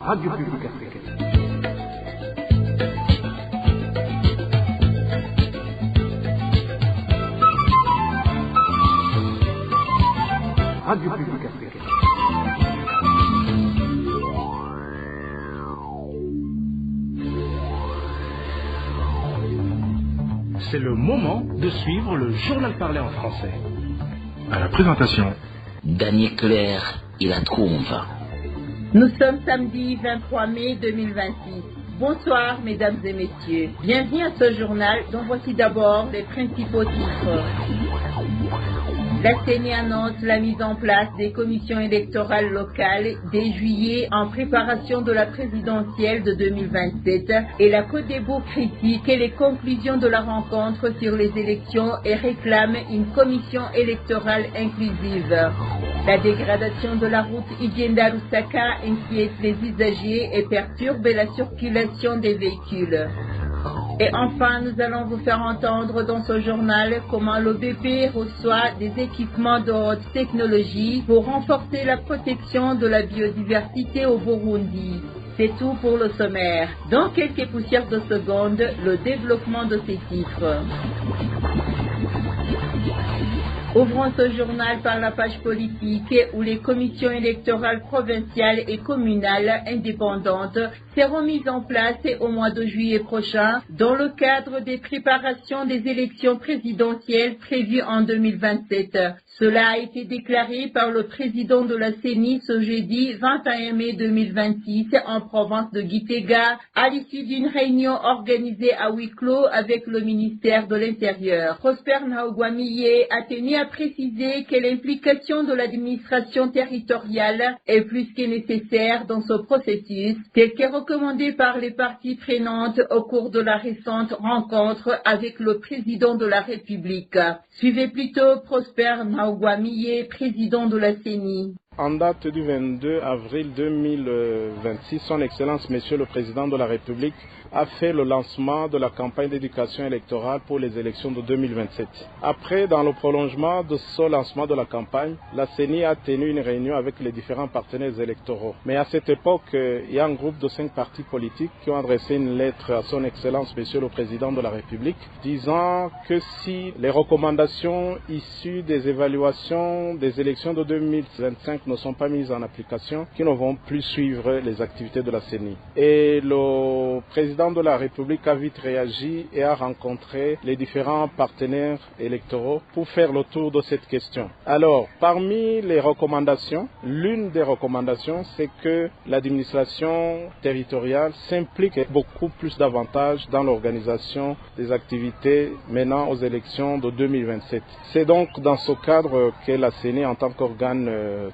Radio Publique Africaine. Radio Publique Africaine. C'est le moment de suivre le journal parlé en français. À la présentation, Daniel Claire et la Trouve. Nous sommes samedi 23 mai 2026. Bonsoir mesdames et messieurs. Bienvenue à ce journal dont voici d'abord les principaux titres. La CENI annonce la mise en place des commissions électorales locales dès juillet en préparation de la présidentielle de 2027 et la CODEBO critique les conclusions de la rencontre sur les élections et réclame une commission électorale inclusive. La dégradation de la route Idienda-Lusaka inquiète les usagers et perturbe la circulation des véhicules. Et enfin, nous allons vous faire entendre dans ce journal comment l'OBP reçoit des équipements de haute technologie pour renforcer la protection de la biodiversité au Burundi. C'est tout pour le sommaire. Dans quelques poussières de secondes, le développement de ces titres. Ouvrons ce journal par la page politique où les commissions électorales provinciales et communales indépendantes seront mises en place au mois de juillet prochain dans le cadre des préparations des élections présidentielles prévues en 2027. Cela a été déclaré par le président de la CENI ce jeudi 21 mai 2026 en province de Gitega à l'issue d'une réunion organisée à huis clos avec le ministère de l'Intérieur. Prosper Ntahogwamiye a tenu à préciser que l'implication de l'administration territoriale est plus que nécessaire dans ce processus, tel que recommandé par les parties prenantes au cours de la récente rencontre avec le président de la République. Suivez plutôt Prosper Ntahogwamiye, président de la CENI. En date du 22 avril 2026, Son Excellence Monsieur le Président de la République a fait le lancement de la campagne d'éducation électorale pour les élections de 2027. Après, dans le prolongement de ce lancement de la campagne, la CENI a tenu une réunion avec les différents partenaires électoraux. Mais à cette époque, il y a un groupe de 5 partis politiques qui ont adressé une lettre à Son Excellence Monsieur le Président de la République disant que si les recommandations issues des évaluations des élections de 2025 ne sont pas mises en application, qu'ils ne vont plus suivre les activités de la CENI. Et le président de la République a vite réagi et a rencontré les différents partenaires électoraux pour faire le tour de cette question. Alors, parmi les recommandations, l'une des recommandations, c'est que l'administration territoriale s'implique beaucoup plus davantage dans l'organisation des activités menant aux élections de 2027. C'est donc dans ce cadre que la CENI, en tant qu'organe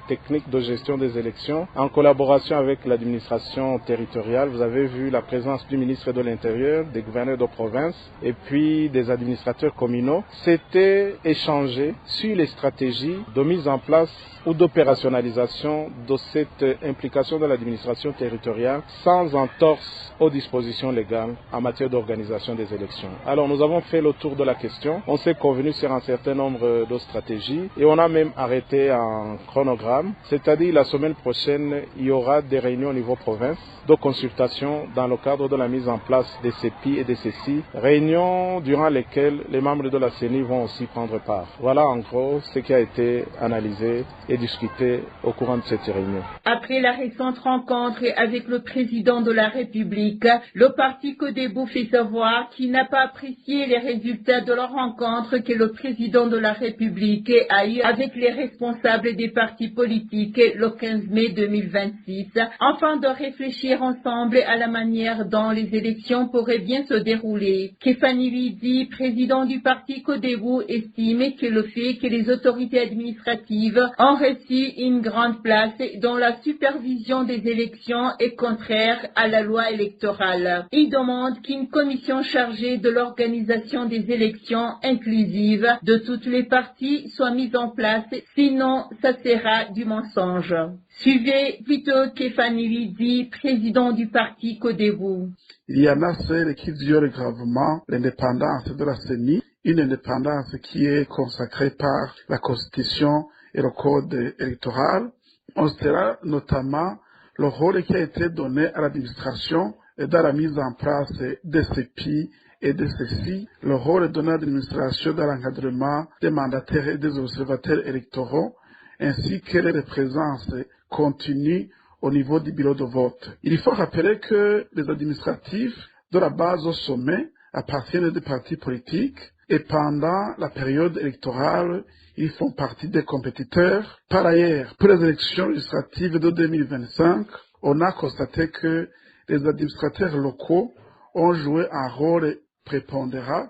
technique de gestion des élections, en collaboration avec l'administration territoriale, vous avez vu la présence du ministre de l'Intérieur, des gouverneurs de province et puis des administrateurs communaux, s'était échangé sur les stratégies de mise en place ou d'opérationnalisation de cette implication de l'administration territoriale sans entorse aux dispositions légales en matière d'organisation des élections. Alors nous avons fait le tour de la question, on s'est convenu sur un certain nombre de stratégies et on a même arrêté un chronogramme, c'est-à-dire la semaine prochaine il y aura des réunions au niveau province de consultation dans le cadre de la mise en place des CEPI et des CECI, réunions durant lesquelles les membres de la CENI vont aussi prendre part. Voilà en gros ce qui a été analysé et discuté au courant de cette réunion. Après la récente rencontre avec le président de la République, le parti CODEBO fait savoir qu'il n'a pas apprécié les résultats de la rencontre que le président de la République a eu avec les responsables des partis politiques le 15 mai 2026, afin de réfléchir ensemble à la manière dont les élections pourraient bien se dérouler. Kefani Lidi, président du parti CODEBO, estime que le fait que les autorités administratives ont reçu une grande place dans la supervision des élections est contraire à la loi électorale. Il demande qu'une commission chargée de l'organisation des élections inclusives de toutes les parties soit mise en place, sinon ça sera du mensonge. Suivez plutôt Kefani Lidi, président du parti CODEBO. Il y en a celles qui violent gravement l'indépendance de la CENI, une indépendance qui est consacrée par la Constitution et le Code électoral. On sera notamment le rôle qui a été donné à l'administration dans la mise en place des CEPI et de ceci, le rôle donné à l'administration dans l'encadrement des mandataires et des observateurs électoraux, ainsi que les présences continues au niveau du bureau de vote. Il faut rappeler que les administratifs de la base au sommet appartiennent des partis politiques et pendant la période électorale, ils font partie des compétiteurs. Par ailleurs, pour les élections législatives de 2025, on a constaté que les administrateurs locaux ont joué un rôle prépondérant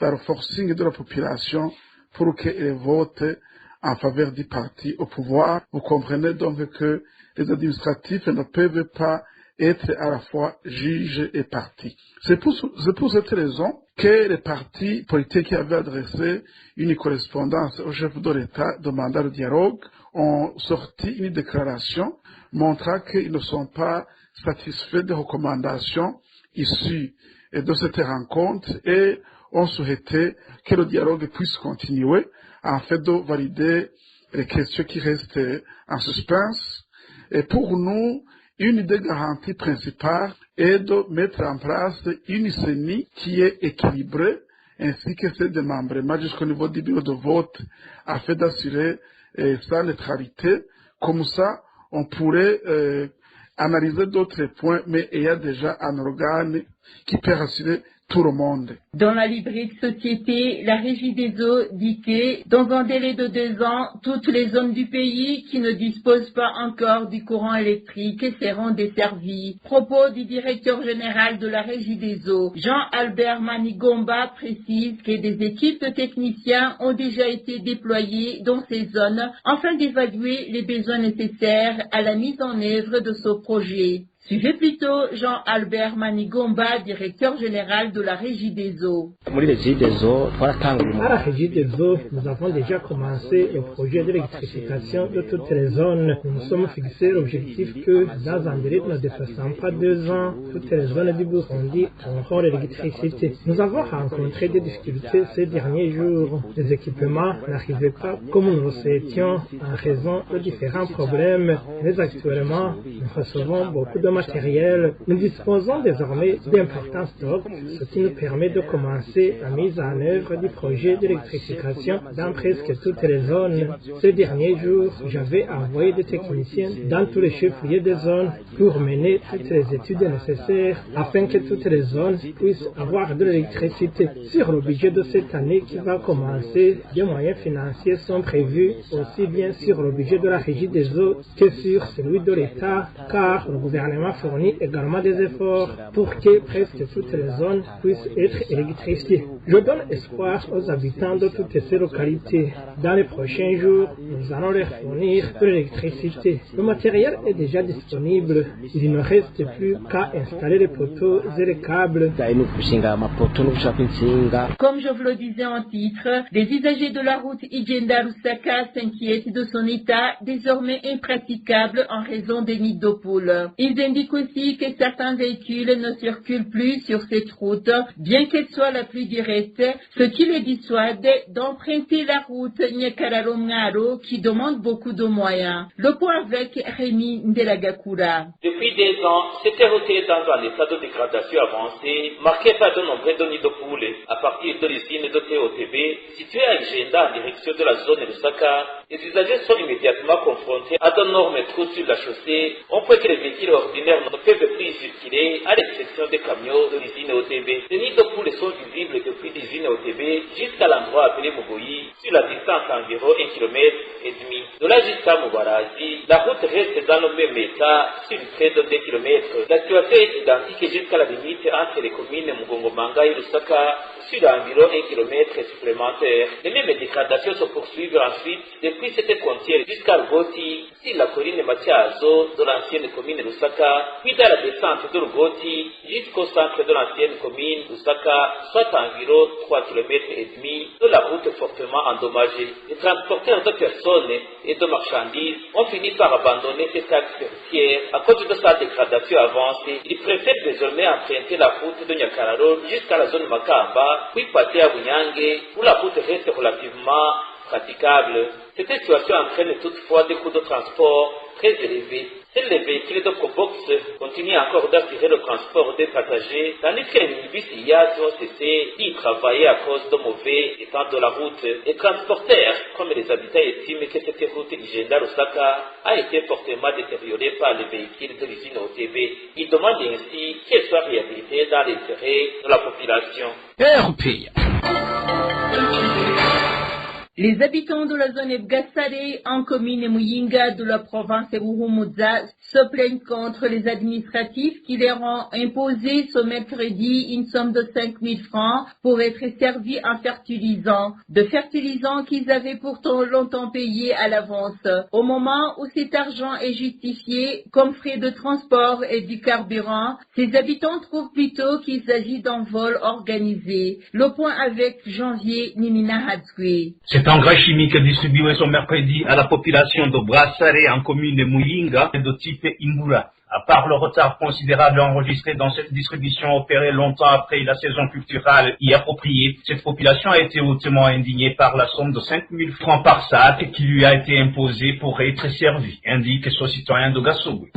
dans le forcing de la population pour qu'elle vote en faveur du parti au pouvoir. Vous comprenez donc que les administratifs ne peuvent pas être à la fois juges et partis. C'est pour cette raison que les partis politiques qui avaient adressé une correspondance au chef de l'État demandant le dialogue ont sorti une déclaration montrant qu'ils ne sont pas satisfaits des recommandations issues de cette rencontre et ont souhaité que le dialogue puisse continuer en fait de valider les questions qui restent en suspense. Et pour nous, une des garanties principales est de mettre en place une CENI qui est équilibrée, ainsi que ses démembrements jusqu'au niveau du bureau de vote, afin d'assurer sa neutralité. Comme ça, on pourrait analyser d'autres points, mais il y a déjà un organe qui peut rassurer tout le monde. Dans la librairie de société, la Régie des eaux dit que, dans un délai de 2 ans, toutes les zones du pays qui ne disposent pas encore du courant électrique seront desservies. Propos du directeur général de la Régie des eaux, Jean-Albert Manigomba, précise que des équipes de techniciens ont déjà été déployées dans ces zones afin d'évaluer les besoins nécessaires à la mise en œuvre de ce projet. Suivez plutôt Jean-Albert Manigomba, directeur général de la Régie des eaux. À la Régie des eaux, nous avons déjà commencé le projet d'électrification de toutes les zones. Nous nous sommes fixés l'objectif que dans un délai ne dépassant pas 2 ans, toutes les zones du Burundi auront l'électricité. Nous avons rencontré des difficultés ces derniers jours. Les équipements n'arrivaient pas comme nous le souhaitions en raison de différents problèmes. Mais actuellement, nous recevons beaucoup de matériel. Nous disposons désormais d'importants stocks, ce qui nous permet de commencer la mise en œuvre du projet d'électrification dans presque toutes les zones. Ces derniers jours, j'avais envoyé des techniciens dans tous les chefs-lieux des zones pour mener toutes les études nécessaires afin que toutes les zones puissent avoir de l'électricité. Sur le budget de cette année qui va commencer, des moyens financiers sont prévus aussi bien sur le budget de la Régie des eaux que sur celui de l'État, car le gouvernement fournit également des efforts pour que presque toutes les zones puissent être électrifiées. Je donne espoir aux habitants de toutes ces localités. Dans les prochains jours, nous allons leur fournir de l'électricité. Le matériel est déjà disponible. Il ne reste plus qu'à installer les poteaux et les câbles. Comme je vous le disais en titre, les usagers de la route Igenda-Lusaka s'inquiètent de son état désormais impraticable en raison des nids de poules. Ils indiquent aussi que certains véhicules ne circulent plus sur cette route, bien qu'elle soit la plus directe, ce qui les dissuade d'emprunter la route Nyakararo-Ngaro qui demande beaucoup de moyens. Le point avec Rémi Ndelagakura. Depuis 2 ans, cette route est dans un état de dégradation avancée, marqué par de nombreux nids de poules. À partir de l'usine de TOTB, située à Igenda en direction de la zone de Lusaka, les usagers sont immédiatement confrontés à d'énormes trous sur la chaussée. On peut que les véhicules ordinaires ne peuvent plus circuler, à l'exception des camions de l'usine OTB. Les nids de poules sont visibles depuis l'usine OTB jusqu'à l'endroit appelé Mugoyi, sur la distance d'environ 1,5 km. De là jusqu'à Mubarazi, la route reste dans le même état sur près de 2 km. La situation est identique jusqu'à la limite entre les communes Mugongomanga et Lusaka, sur environ 1 km supplémentaire. Les mêmes dégradations se poursuivent ensuite depuis cette frontière jusqu'à Rugoti, sur la colline Mathiazo de l'ancienne commune Lusaka, puis dans la descente de Rugoti jusqu'au centre de l'ancienne commune Lusaka, soit environ 3,5 km de la route fortement endommagée. Les transporteurs de personnes et de marchandises ont fini par abandonner cette axe routière à cause de sa dégradation avancée. Ils préfèrent désormais emprunter la route de Nyakararo jusqu'à la zone Makamba, puis passer à Bunyange, où la route reste relativement praticable. Cette situation entraîne toutefois des coûts de transport très élevés. Seuls les véhicules de Cobox continuent encore d'assurer le transport des passagers, tandis que les minibus IAS ont cessé d'y travailler à cause de mauvais état de la route. Les transporteurs, comme les habitants, estiment que cette route Igenda-Lusaka a été fortement détériorée par les véhicules de l'usine OTB. Ils demandent ainsi qu'elle soit réhabilitée dans l'intérêt de la population. Les habitants de la zone Bgassare, en commune Muyinga de la province de Ruhumuza, se plaignent contre les administratifs qui leur ont imposé ce mercredi une somme de 5 000 francs pour être servis en fertilisants. De fertilisants qu'ils avaient pourtant longtemps payés à l'avance. Au moment où cet argent est justifié comme frais de transport et du carburant, ces habitants trouvent plutôt qu'il s'agit d'un vol organisé. Le point avec Janvier Ninina Hatsui. Cet engrais chimique distribué ce mercredi à la population de Brassare en commune de Muyinga est de type Imbura. À part le retard considérable enregistré dans cette distribution opérée longtemps après la saison culturelle y appropriée, cette population a été hautement indignée par la somme de 5 000 francs par sac qui lui a été imposée pour être servie, indique ce citoyen de Gassogwe.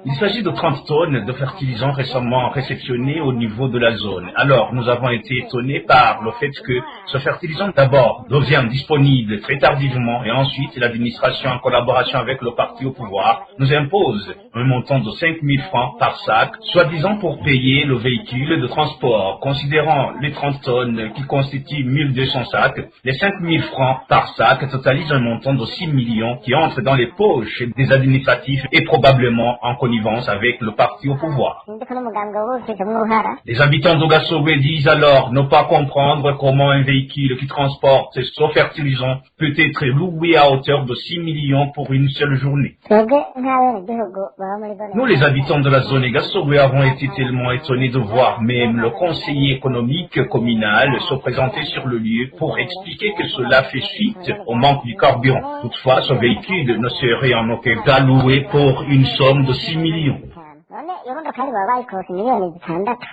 Il s'agit de 30 tonnes de fertilisants récemment réceptionnés au niveau de la zone. Alors, nous avons été étonnés par le fait que ce fertilisant d'abord devient disponible très tardivement et ensuite l'administration en collaboration avec le parti au pouvoir nous impose un montant de 5 000 francs par sac, soi-disant pour payer le véhicule de transport. Considérant les 30 tonnes qui constituent 1200 sacs, les 5 000 francs par sac totalisent un montant de 6 millions qui entre dans les poches des administratifs et probablement en connivence avec le parti au pouvoir. Les habitants de Gassogwe disent alors ne pas comprendre comment un véhicule qui transporte ce fertilisant peut être loué à hauteur de 6 millions pour une seule journée. Nous, les habitants de la zone Gassogwe, avons été tellement étonnés de voir même le conseiller économique communal se présenter sur le lieu pour expliquer que cela fait suite au manque du carburant. Toutefois, ce véhicule ne serait en aucun cas loué pour une somme de 6 millions.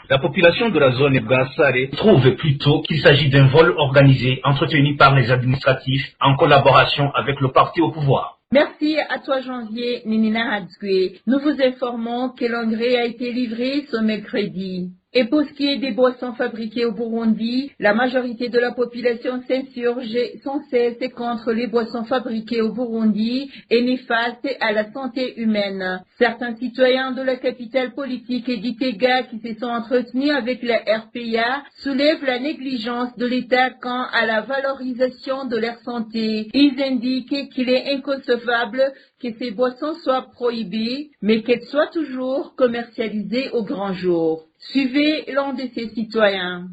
La population de la zone Bgassare trouve plutôt qu'il s'agit d'un vol organisé entretenu par les administratifs en collaboration avec le parti au pouvoir. Merci à toi, Janvier Ninina Hatsui. Nous vous informons que l'engrais a été livré ce mercredi. Et pour ce qui est des boissons fabriquées au Burundi, la majorité de la population s'insurge sans cesse contre les boissons fabriquées au Burundi et néfastes à la santé humaine. Certains citoyens de la capitale politique et d'Itega qui se sont entretenus avec la RPA soulèvent la négligence de l'État quant à la valorisation de leur santé. Ils indiquent qu'il est inconcevable que ces boissons soient prohibées, mais qu'elles soient toujours commercialisées au grand jour. Suivez l'un de ces citoyens.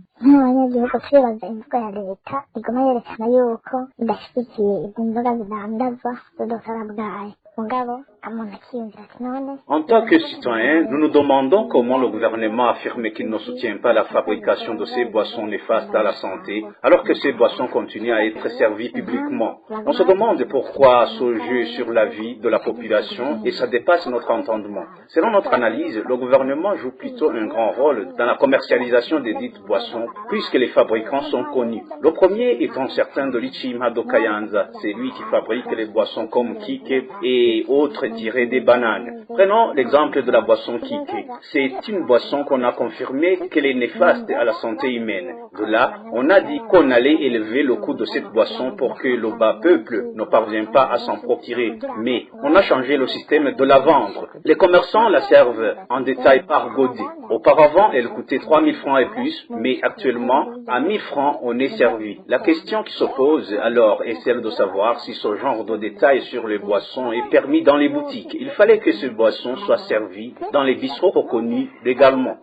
En tant que citoyens, nous nous demandons comment le gouvernement affirme qu'il ne soutient pas la fabrication de ces boissons néfastes à la santé, alors que ces boissons continuent à être servies publiquement. On se demande pourquoi ce jeu sur la vie de la population et ça dépasse notre entendement. Selon notre analyse, le gouvernement joue plutôt un grand rôle dans la commercialisation des dites boissons, puisque les fabricants sont connus. Le premier étant certain de Lichima do Kayanza, c'est lui qui fabrique les boissons comme Kike et autres tirées des bananes. Prenons l'exemple de la boisson Kike. C'est une boisson qu'on a confirmé qu'elle est néfaste à la santé humaine. De là, on a dit qu'on allait élever le coût de cette boisson pour que le bas peuple ne parvienne pas à s'en procurer. Mais on a changé le système de la vendre. Les commerçants la servent en détail par godet. Auparavant, elle coûtait 3 000 francs et plus, mais actuellement, à 1 000 francs, on est servi. La question qui se pose alors est celle de savoir si ce genre de détail sur les boissons est permis dans les boutiques. Il fallait que ces boissons soient servies dans les bistrots reconnus légalement.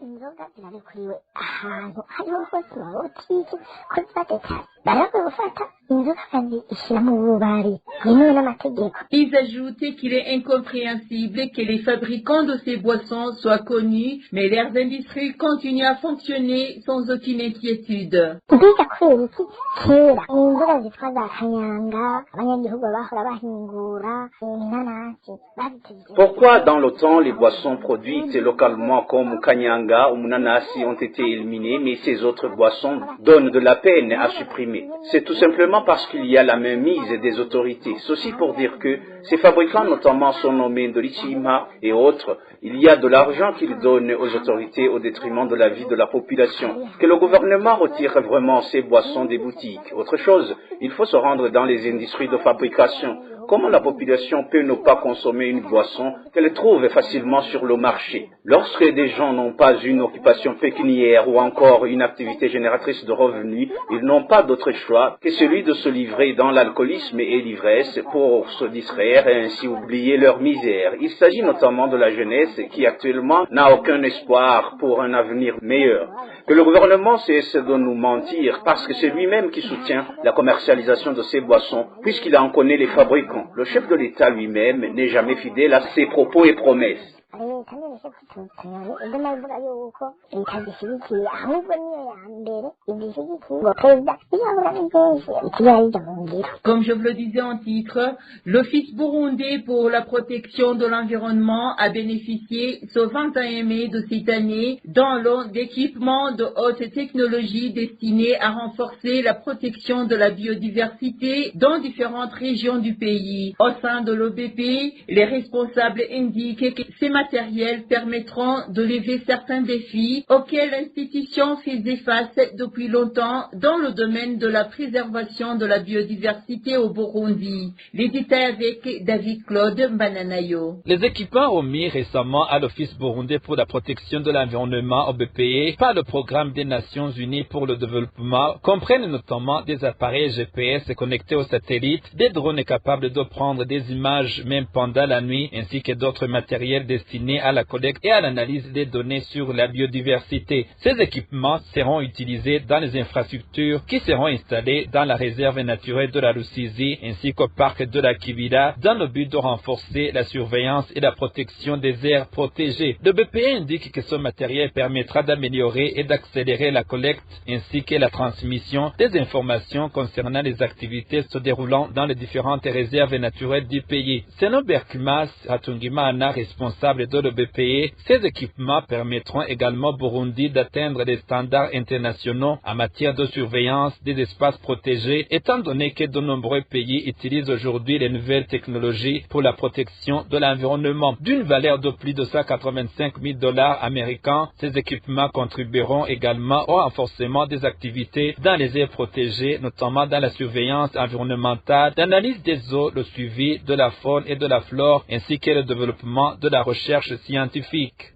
Ils ajoutent qu'il est incompréhensible que les fabricants de ces boissons soient connus, mais leurs industries continuent à fonctionner sans aucune inquiétude. Pourquoi dans le temps les boissons produites localement comme Kanyanga ou Munanasi ont été éliminées, mais ces autres boissons donnent de la peine à supprimer supprimés. C'est tout simplement parce qu'il y a la mainmise des autorités. Ceci pour dire que ces fabricants notamment sont nommés de Lichima et autres. Il y a de l'argent qu'ils donnent aux autorités au détriment de la vie de la population. Que le gouvernement retire vraiment ces boissons des boutiques. Autre chose, il faut se rendre dans les industries de fabrication. Comment la population peut ne pas consommer une boisson qu'elle trouve facilement sur le marché? Lorsque des gens n'ont pas une occupation pécuniaire ou encore une activité génératrice de revenus, ils n'ont pas d'autre choix que celui de se livrer dans l'alcoolisme et l'ivresse pour se distraire et ainsi oublier leur misère. Il s'agit notamment de la jeunesse qui actuellement n'a aucun espoir pour un avenir meilleur. Que le gouvernement cesse de nous mentir parce que c'est lui-même qui soutient la commercialisation de ces boissons puisqu'il en connaît les fabricants. Le chef de l'État lui-même n'est jamais fidèle à ses propos et promesses. Comme je vous le disais en titre, l'Office burundais pour la protection de l'environnement a bénéficié ce 21 mai de cette année d'un lot d'équipements de haute technologie destinés à renforcer la protection de la biodiversité dans différentes régions du pays. Au sein de l'OBP, les responsables indiquent que ces matériels permettront de lever certains défis auxquels l'institution faisait face depuis longtemps dans le domaine de la préservation de la biodiversité au Burundi. Les détails avec David Claude Bananayo. Les équipements remis récemment à l'Office burundais pour la protection de l'environnement OBPE par le Programme des Nations Unies pour le développement comprennent notamment des appareils GPS connectés aux satellites, des drones capables de prendre des images même pendant la nuit, ainsi que d'autres matériels destinés à la collecte et à l'analyse des données sur la biodiversité. Ces équipements seront utilisés dans les infrastructures qui seront installées dans la réserve naturelle de la Rusizi ainsi qu'au parc de la Kibira dans le but de renforcer la surveillance et la protection des aires protégées. Le BPE indique que ce matériel permettra d'améliorer et d'accélérer la collecte ainsi que la transmission des informations concernant les activités se déroulant dans les différentes réserves naturelles du pays. Selon Berkimas Hatungimana, responsable de l'OBPE, ces équipements permettront également au Burundi d'atteindre des standards internationaux en matière de surveillance des espaces protégés, étant donné que de nombreux pays utilisent aujourd'hui les nouvelles technologies pour la protection de l'environnement. D'une valeur de plus de 185 000 $ américains, ces équipements contribueront également au renforcement des activités dans les aires protégées, notamment dans la surveillance environnementale, l'analyse des eaux, le suivi de la faune et de la flore, ainsi que le développement de la recherche scientifique.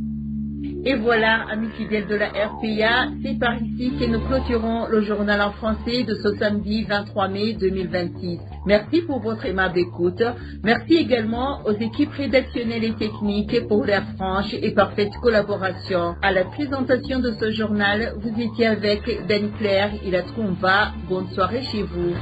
Et voilà, amis fidèles de la RPA, c'est par ici que nous clôturons le journal en français de ce samedi 23 mai 2026. Merci pour votre aimable écoute. Merci également aux équipes rédactionnelles et techniques pour leur franche et parfaite collaboration. À la présentation de ce journal, vous étiez avec Ben Claire, il a trouvé. Bonne soirée chez vous.